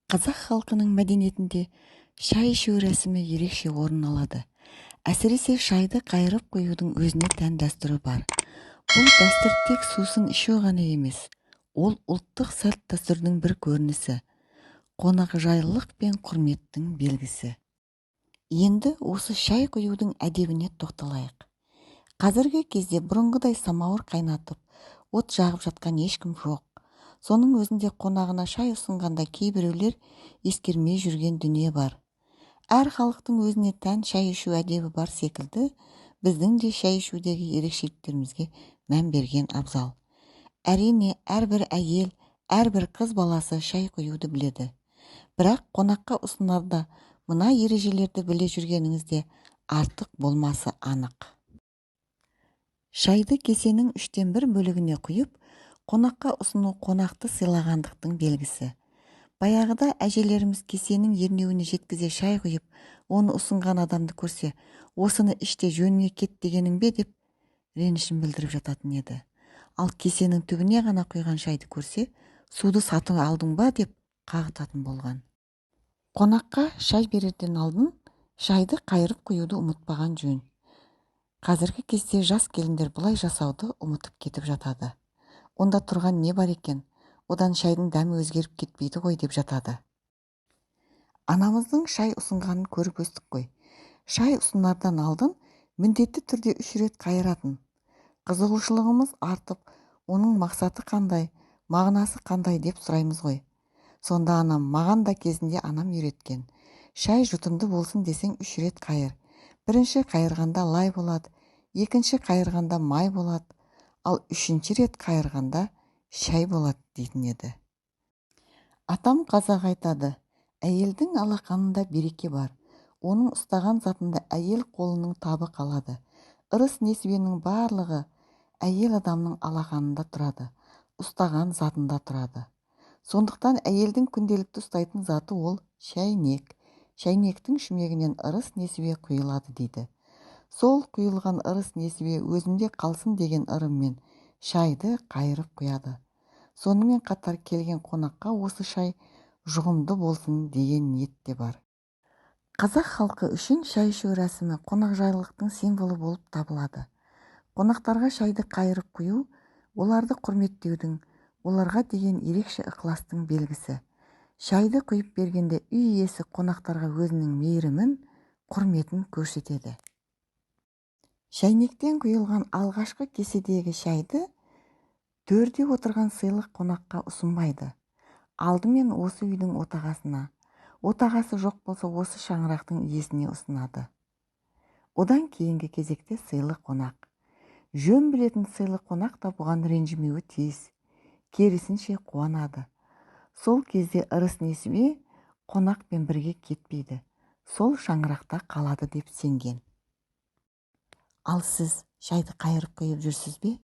Қазақ халқының мәдениетінде шай ішу рәсімі ерекше орын алады. Әсіресе шайды қайырып қоюдың өзіне тән дәстүрі бар. Бұл дәстүр тек сусын ішу ғана емес, ол ұлттық салт дәстүрдің бір көрінісі, қонақжайлылық пен құрметтің белгісі. Енді осы шай құюдың әдебіне тоқталайық. Қазіргі кезде бұрынғыдай самауыр қайнатып, от жағып жатқан ешкім жоқ. Соның өзінде қонағына шай ұсынғанда кейбіреулер ескермей жүрген дүние бар. Әр халықтың өзіне тән шай ішу әдебі бар секілді, біздің де шай ішудегі ерекшеліктерімізге мән берген абзал. Әрине, әрбір әйел, әрбір қыз баласы шай құюды біледі. Бірақ қонаққа ұсынарда мына ережелерді біле жүргеніңізде артық болмасы анық. Шайды кесенің 1/3 бөлігіне құйып, қонаққа ұсыну қонақты сыйлағандықтың белгісі. Баяғыда әжелеріміз кесенің ернеуіне жеткізе шай құйып, оны ұсынған адамды көрсе, осыны іште жөніңе кет дегенің бе деп ренішін білдіріп жататын еді. Ал кесенің түбіне ғана құйған шайды көрсе, суды сатып алдың ба деп қағытатын болған. Қонаққа шай берерден алдын шайды қайырып құюды ұмытпаған жөн. Қазіргі кезде жас келіндер бұлай жасауды ұмытып кетіп жатады. Онда тұрған не бар екен? Одан шайдың дәмі өзгеріп кетпейді ғой деп жатады. Анамыздың шай ұсынғанын көріп өстік қой. Шай ұсынардан алдын міндетті түрде 3 рет қайыратын. Қызығушылығымыз артып, оның мақсаты қандай, мағынасы қандай деп сұраймыз ғой. Сонда анам, маған да кезінде анам үйреткен. Шай жұтымды болсын десең 3 рет қайыр. Бірінші қайырғанда лай болады, екінші қайырғанда май болады, ал үшінші рет қайырғанда шай болады дейтін еді. Атам қазақ айтады, әйелдің алақанында береке бар. Оның ұстаған затында әйел қолының табы қалады. Ырыс несібенің барлығы әйел адамның алақанында тұрады, ұстаған затында тұрады. Сондықтан әйелдің күнделікті ұстайтын заты ол шәйнек. Шәйнектің шүмегінен ырыс несібе құйылады дейді. Сол құйылған ырыс несібе өзімде қалсын деген ырыммен шайды қайырып құяды. Сонымен қатар келген қонаққа осы шай жұғымды болсын деген ниет те бар. Қазақ халқы үшін шай ішу рәсімі қонақжайлылықтың символы болып табылады. Қонақтарға шайды қайырып құю, оларды құрметтеудің, оларға деген ерекше ықыластың белгісі. Шайды құйып бергенде үй иесі қонақтарға өзінің мейірімін, құрметін көрсетеді. Шәйнектен құйылған алғашқы кеседегі шайды төрде отырған сыйлы қонаққа ұсынбайды. Алдымен осы үйдің отағасына, отағасы жоқ болса осы шаңырақтың иесіне ұсынады. Одан кейінгі кезекте сыйлы қонақ. Жөн білетін сыйлы қонақ та бұған ренжімеуі тиіс, керісінше қуанады. Сол кезде ырыс несібе қонақпен бірге кетпейді, сол шаңырақта қалады деп сенген. Ал сіз шайды қайырып құйып жүрсіз бе?